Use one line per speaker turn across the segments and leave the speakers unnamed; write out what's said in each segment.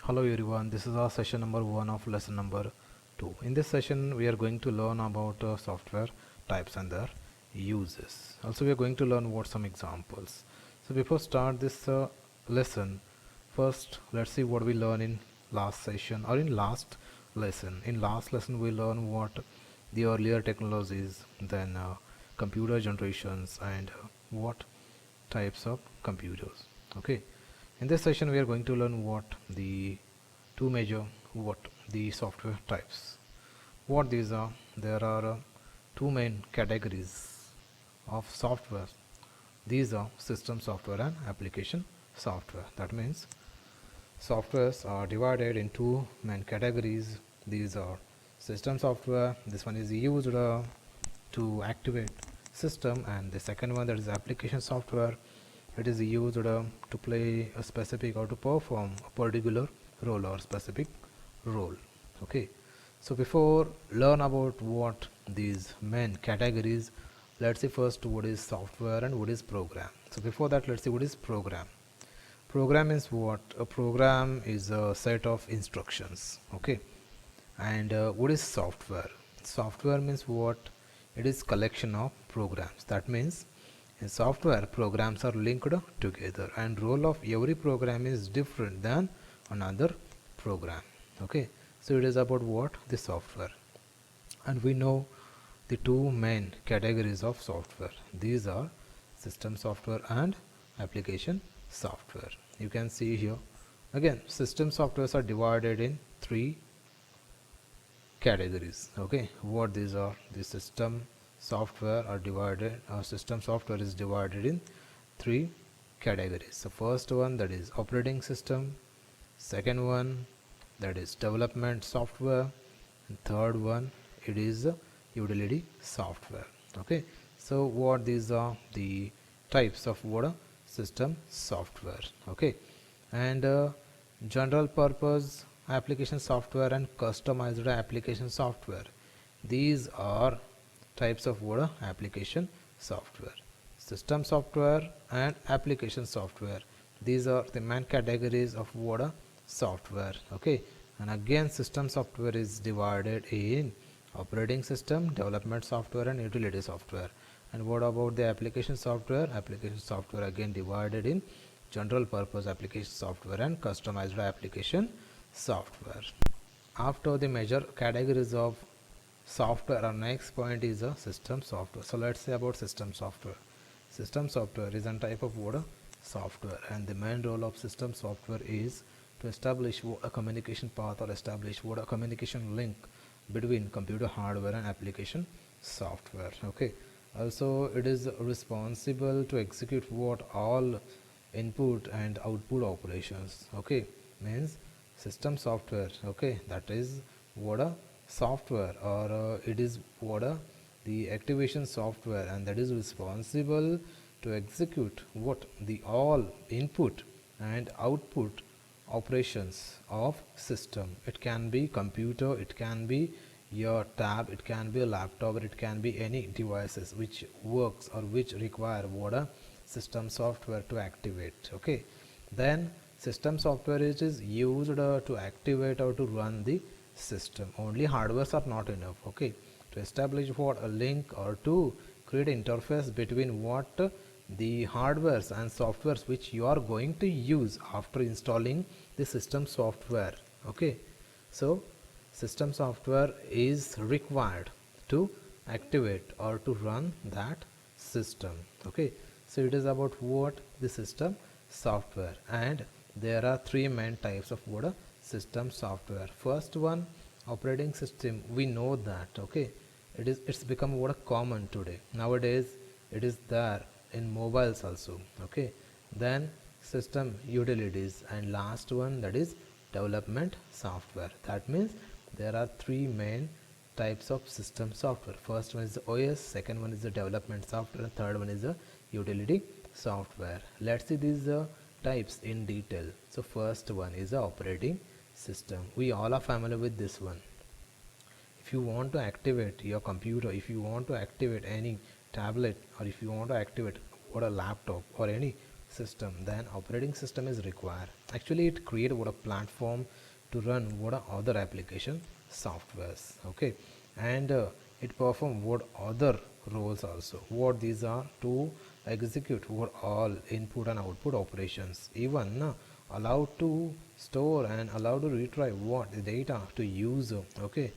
Hello everyone, this is our session number 1 of lesson number 2. In this session we are going to learn about software types and their uses. Also we are going to learn what some examples. So before start this lesson, first let's see what we learned in last session or in last lesson. In last lesson we learned what the earlier technologies, then computer generations and what types of computers. Okay, in this session we are going to learn what the two major what the software types, what these are. There are two main categories of software. These are system software and application software. That means softwares are divided in two main categories. These are system software. This one is used to activate system, and the second one, that is application software. It is used to play a specific or to perform a particular role or specific role. Okay, so before learn about what these main categories, let's see first what is software and what is program. So before that, let's see what is program. Program is what? A program is a set of instructions. Okay, and what is software? Software means what? It is collection of programs. That means in software, programs are linked together, and role of every program is different than another program. Okay, so it is about what? The software. And we know the two main categories of software. These are system software and application software. You can see here again, system softwares are divided in three categories. Okay, what these are? The system software are divided, system software is divided in three categories. The first one, that is operating system, second one, that is development software, and third one, it is utility software. Okay, so what these are the types of what? System software. Okay, and general purpose application software and customized application software. These are types of what? Application software. System software and application software, these are the main categories of what? Software. Okay, and again system software is divided in operating system, development software and utility software. And what about the application software? Application software again divided in general purpose application software and customized application software. After the major categories of software, our next point is a system software. So let's say about system software. System software is a type of what? Software, and the main role of system software is to establish a communication path or establish what? A communication link between computer hardware and application software. Okay, also it is responsible to execute what? All input and output operations. Okay, means system software. Okay, that is what? A software, or it is what? A the activation software, and that is responsible to execute what? The all input and output operations of system. It can be computer, it can be your tab, it can be a laptop, or it can be any devices which works or which require what? A system software to activate. Okay, then system software is used to activate or to run the system. Only hardwares are not enough. Okay, to establish what? A link or to create interface between what? The hardwares and softwares which you are going to use after installing the system software. Okay, so system software is required to activate or to run that system. Okay, so it is about what? The system software, and there are three main types of what? System software. First one, operating system. We know that. Okay, it's become what? A common today nowadays. It is there in mobiles also. Okay, then system utilities, and last one, that is development software. That means there are three main types of system software. First one is the OS, second one is the development software, and third one is the utility software. Let's see these types in detail. So first one is the operating system. We all are familiar with this one. If you want to activate your computer, if you want to activate any tablet, or if you want to activate what? A laptop or any system, then operating system is required. Actually it create what a platform to run what a other application softwares, okay, and it perform what other roles also. What these are to execute what all input and output operations, even allowed to store and allowed to retrieve what the data to use, okay,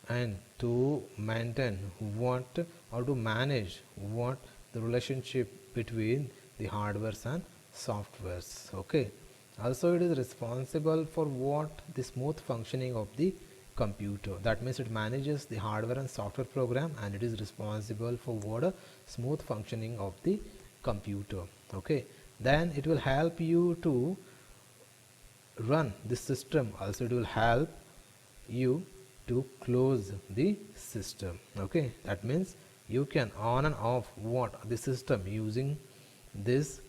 and to maintain what or to manage what the relationship between the hardwares and softwares, okay. Also it is responsible for what the smooth functioning of the computer. That means it manages the hardware and software program, and it is responsible for what a smooth functioning of the computer, okay. Then it will help you to run this system. Also it will help you to close the system, okay. That means you can on and off what the system using this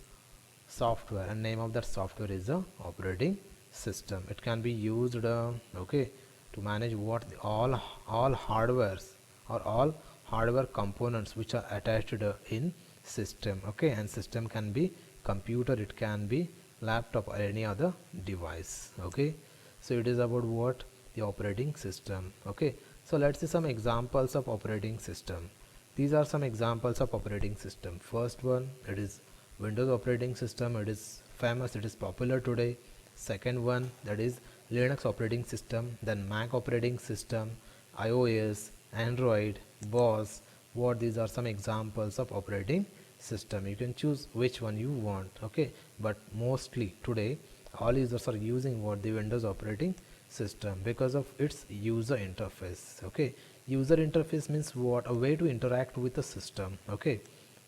software, and name of that software is a operating system. It can be used okay, to manage what all hardwares or all hardware components which are attached in system, okay. And system can be computer, it can be laptop or any other device, okay. So it is about what the operating system, okay. So let's see some examples of operating system. These are some examples of operating system. First one, it is Windows operating system. It is famous, it is popular today. Second one, that is Linux operating system. Then Mac operating system, iOS, Android, BOS. What these are some examples of operating system. You can choose which one you want, okay. But mostly today all users are using what the Windows operating system because of its user interface, okay. User interface means what? A way to interact with the system, okay.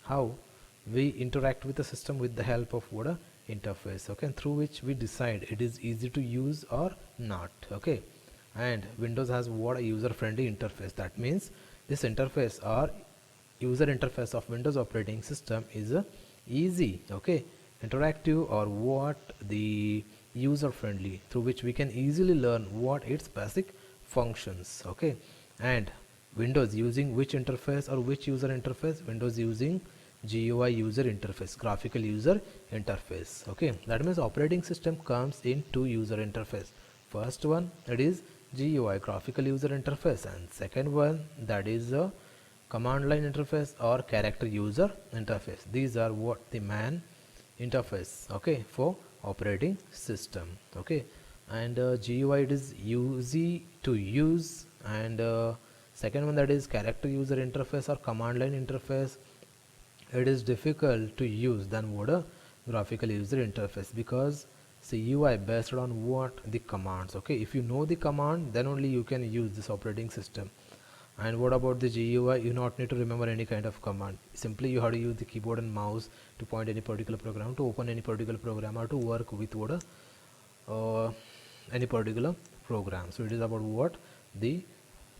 How we interact with the system with the help of what a interface, okay, and through which we decide it is easy to use or not, okay. And Windows has what? A user friendly interface. That means this interface or user interface of Windows operating system is easy, okay, interactive, or what the user friendly, through which we can easily learn what its basic functions, okay. And Windows using which interface or which user interface? Windows using GUI user interface, graphical user interface, okay. That means operating system comes in two user interface. First one, it is GUI, graphical user interface, and second one, that is a command line interface or character user interface. These are what the main interface, okay, for operating system, okay. And GUI, it is easy to use, and second one, that is character user interface or command line interface, it is difficult to use than what a graphical user interface, because CUI based on what? The commands, okay. If you know the command, then only you can use this operating system. And what about the GUI? You not need to remember any kind of command. Simply you have to use the keyboard and mouse to point any particular program, to open any particular program, or to work with what any particular program. So it is about what? The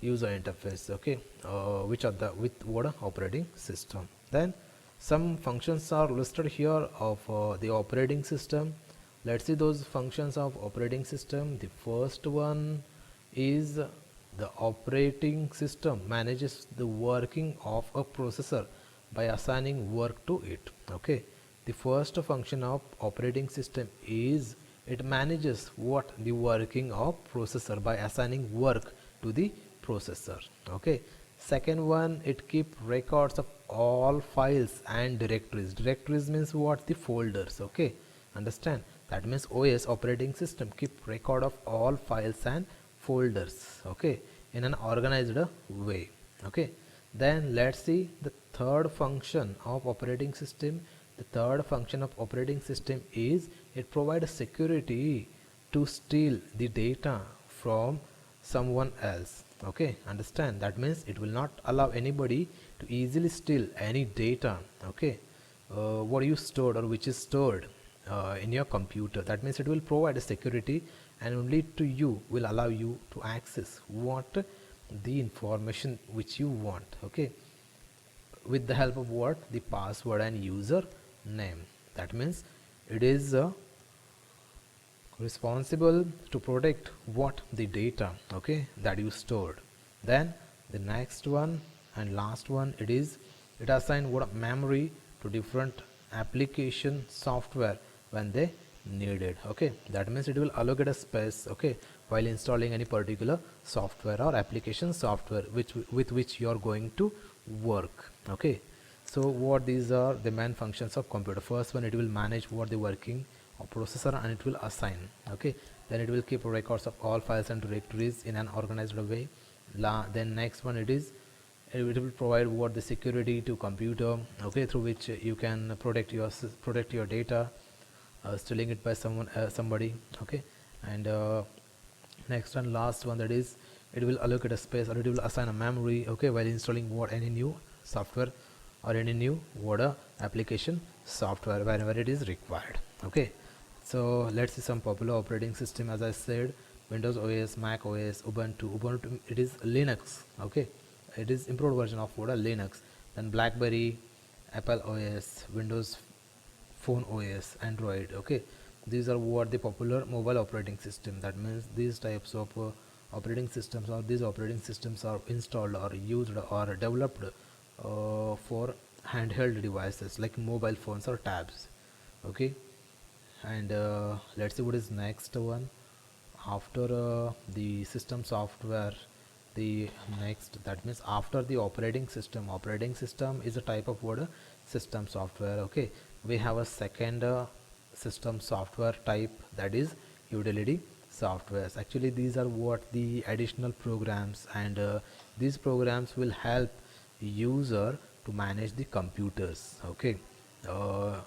user interface, okay, which are the with what? Operating system. Then some functions are listed here of the operating system. Let's see those functions of operating system. The first one is the operating system manages the working of a processor by assigning work to it, okay. The first function of operating system is it manages what? The working of processor by assigning work to the processor, okay. Second one, it keep records of all files and directories. Directories means what? The folders, okay. Understand? That means OS, operating system, keep record of all files and folders, okay, in an organized way, okay. Then let's see the third function of operating system. The third function of operating system is it provides security to steal the data from someone else, okay. Understand? That means it will not allow anybody to easily steal any data, okay, what you stored or which is stored in your computer. That means it will provide a security, and only to you will allow you to access what? The information which you want, okay, with the help of what? The password and user name. That means it is responsible to protect what? The data, okay, that you stored. Then the next one and last one, it is it assign what? Memory to different application software when they need it. Okay, that means it will allocate a space, okay, while installing any particular software or application software with which you are going to work. Okay, so what these are the main functions of computer. First one, it will manage what the working of processor and it will assign. Okay, then it will keep records of all files and directories in an organized way. Then next one, it will provide what the security to computer, okay, through which you can protect your data, stealing it by somebody. Okay, and next and last one, that is it will allocate a space or it will assign a memory, okay, while installing what any new software or any new what application software whenever it is required. Okay, so let's see some popular operating system. As I said, Windows OS, Mac OS, Ubuntu, it is Linux. Okay, it is improved version of what Linux. Then BlackBerry, Apple OS, Windows Phone OS, Android. Okay, these are what the popular mobile operating system. That means these types of operating systems, or these operating systems are installed or used or developed for handheld devices like mobile phones or tabs. Okay, and let's see what is next one. After the system software, the next, that means after the operating system is a type of what system software. Okay, we have a second system software type, that is utility softwares. Actually these are what the additional programs, and these programs will help user to manage the computers. Okay, uh,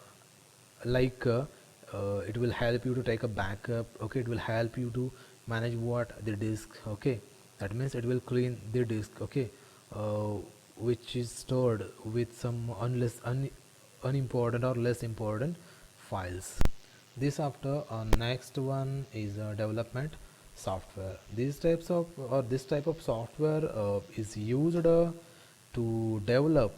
like it will help you to take a backup. Okay, it will help you to manage what the disk. Okay, that means it will clean the disk. Okay, uh, which is stored with some unimportant or less important files. This after next one is development software. These types of, or this type of software is used to develop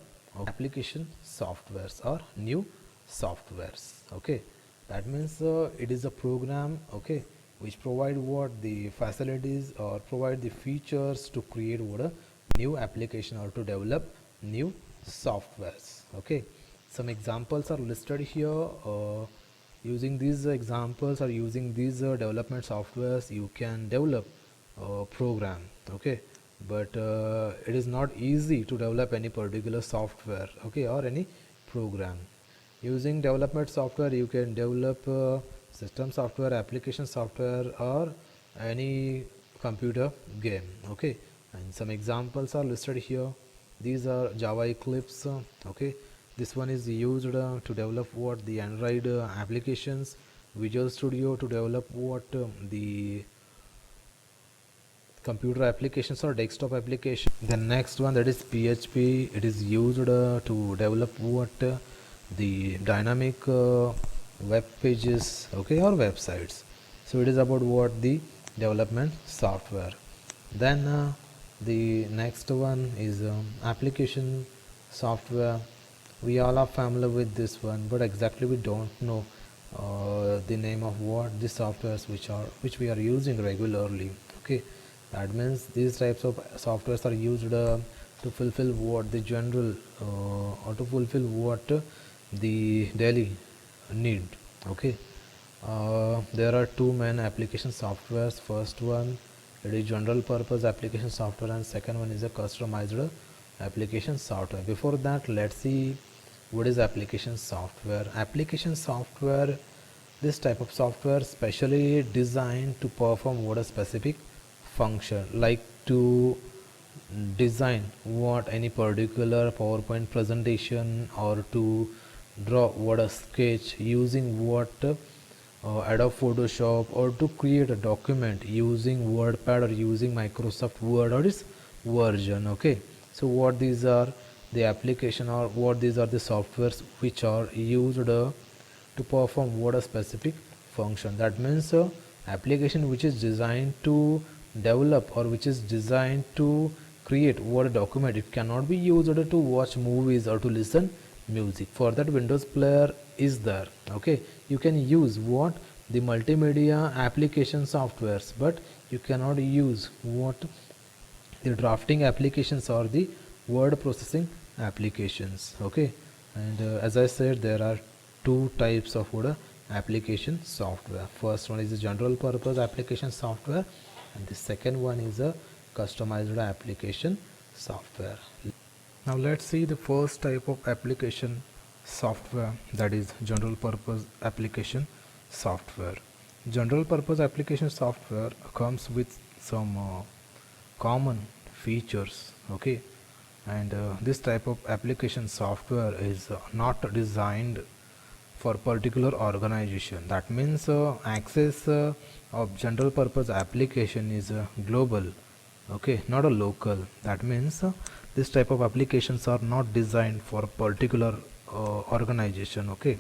application softwares or new softwares. Okay, that means it is a program, okay, which provide what the facilities or provide the features to create what a new application or to develop new softwares. Okay, some examples are listed here. Using these examples or using these development softwares, you can develop a program. Okay, but it is not easy to develop any particular software, okay, or any program. Using development software, you can develop system software, application software, or any computer game. Okay, and some examples are listed here. These are Java Eclipse. Okay, this one is used to develop what the Android applications, Visual Studio to develop what the computer applications or desktop application. The next one, that is PHP. It is used to develop what the dynamic web pages, okay, or websites. So it is about what the development software. Then the next one is application software. We all are familiar with this one, but exactly we don't know the name of what the softwares which we are using regularly. Okay, that means these types of softwares are used to fulfill what the general or to fulfill what the daily need. Okay, there are two main application softwares. First one, it is general purpose application software, and second one is a customized application software. Before that, let's see what is application software. Application software, this type of software specially designed to perform what a specific function, like to design what any particular PowerPoint presentation, or to draw what a sketch using what Adobe Photoshop, or to create a document using WordPad or using Microsoft Word or its version. Okay, so what these are the application, or what these are the softwares which are used to perform what a specific function. That means application which is designed to develop, or which is designed to create what a document. It cannot be used to watch movies or to listen music. For that, Windows player is there. Okay, you can use what the multimedia application softwares, but you cannot use what the drafting applications or the word processing applications. Okay, and as I said, there are two types of what application software. First one is the general purpose application software, and the second one is a customized application software. Now let's see the first type of application software, that is general purpose application software. General purpose application software comes with some common features, okay, and this type of application software is not designed for particular organization. That means access of general purpose application is global, okay, not a local. That means this type of applications are not designed for a particular organization, okay,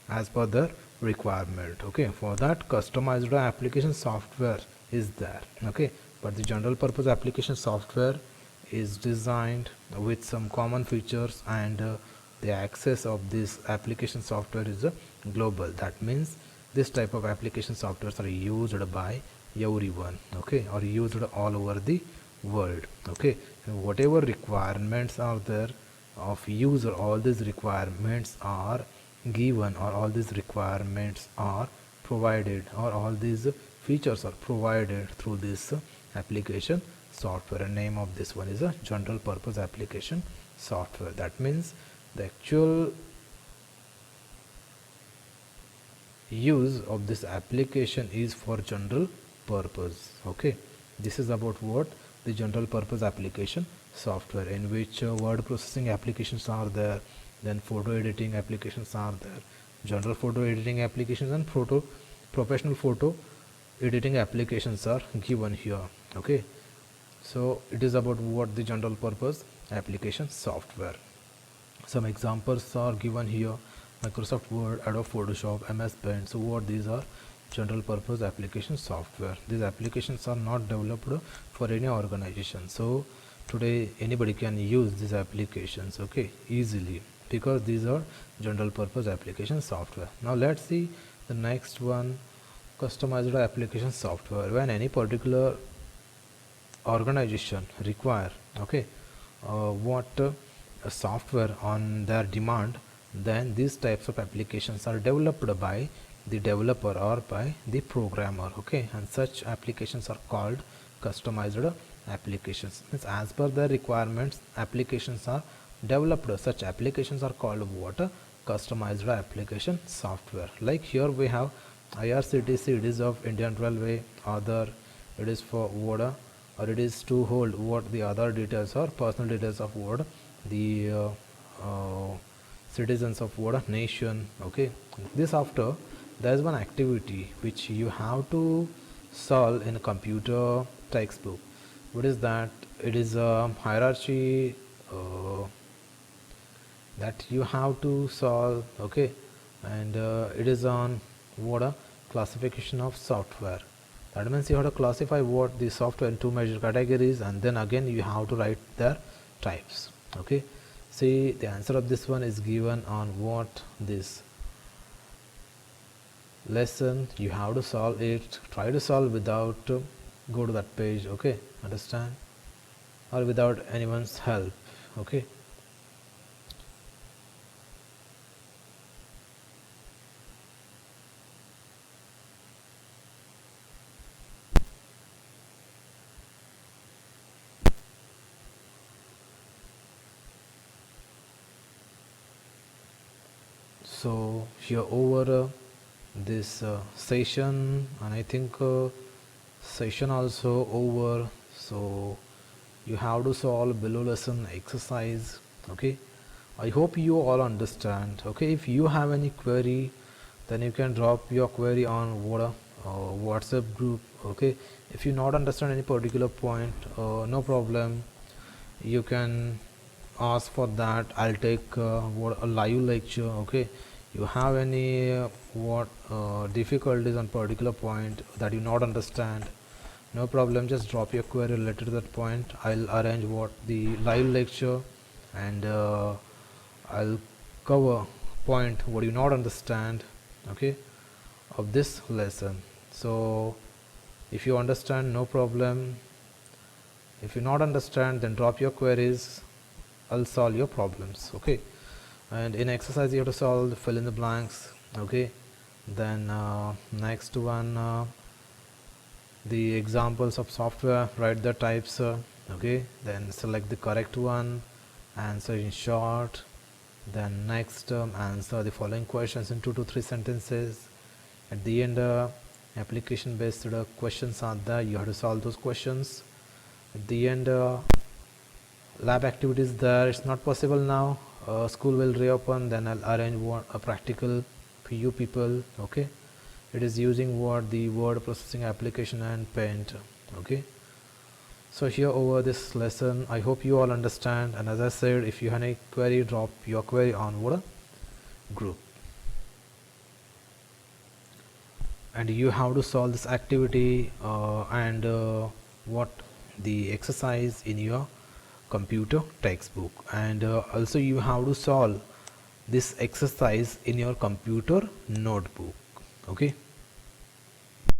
as per the requirement. Okay, for that customized application software is there, okay, but the general purpose application software is designed with some common features, and the access of this application software is global. That means this type of application softwares are used by everyone, okay, or used all over the world, okay. And whatever requirements are there of user, all these requirements are given, or all these requirements are provided, or all these features are provided through this application software. And name of this one is a general purpose application software. That means the actual use of this application is for general purpose, okay. This is about what the general purpose application software, in which word processing applications are there, then photo editing applications are there, general photo editing applications, and professional photo editing applications are given here, okay. So it is about what the general purpose application software. Some examples are given here: Microsoft Word, Adobe Photoshop, MS Paint. So what these are? General purpose application software. These applications are not developed for any organization, so today anybody can use these applications, okay, easily, because these are general purpose application software. Now let's see the next one, customized application software. When any particular organization require, okay, what software on their demand, then these types of applications are developed by the developer or by the programmer, okay, and such applications are called customized applications. Means as per the requirements applications are developed. Such applications are called what? Customized application software. Like here we have IRCTC, it is of Indian Railway, other it is for what, or it is to hold what the other details or personal details of what the citizens of what nation, okay. This after there is one activity which you have to solve in a computer textbook. What is that? It is a hierarchy that you have to solve, okay, and it is on what a classification of software. That means you have to classify what the software in two major categories, and then again you have to write their types, okay. See, the answer of this one is given on what this lesson. You have to solve it, try to solve without go to that page, okay, understand, or without anyone's help, okay. So here over this session, and I think session also over, so you have to solve below lesson exercise, okay. I hope you all understand, okay. If you have any query, then you can drop your query on what WhatsApp group, okay. If you not understand any particular point, no problem, you can ask for that. I'll take what a live lecture, okay. You have any what difficulties on particular point that you not understand, no problem, just drop your query related to that point. I'll arrange what the live lecture, and I'll cover point what you not understand, okay, of this lesson. So if you understand, no problem. If you not understand, then drop your queries, I'll solve your problems, okay. and in exercise you have to solve fill in the blanks. Okay, then next one, the examples of software, write the types. Okay, then select the correct one, answer in short. Then next, answer the following questions in 2 to 3 sentences. At the end, application based questions are there, you have to solve those questions. At the end, lab activities there, it's not possible now, school will reopen, then I'll arrange a practical for you people. Okay, it is using the word processing application and Paint. Okay, so here over this lesson, I hope you all understand, and as I said, if you have any query, drop your query on what group, and you have to solve this activity and what the exercise in your computer textbook, and also you have to solve this exercise in your computer notebook. Okay.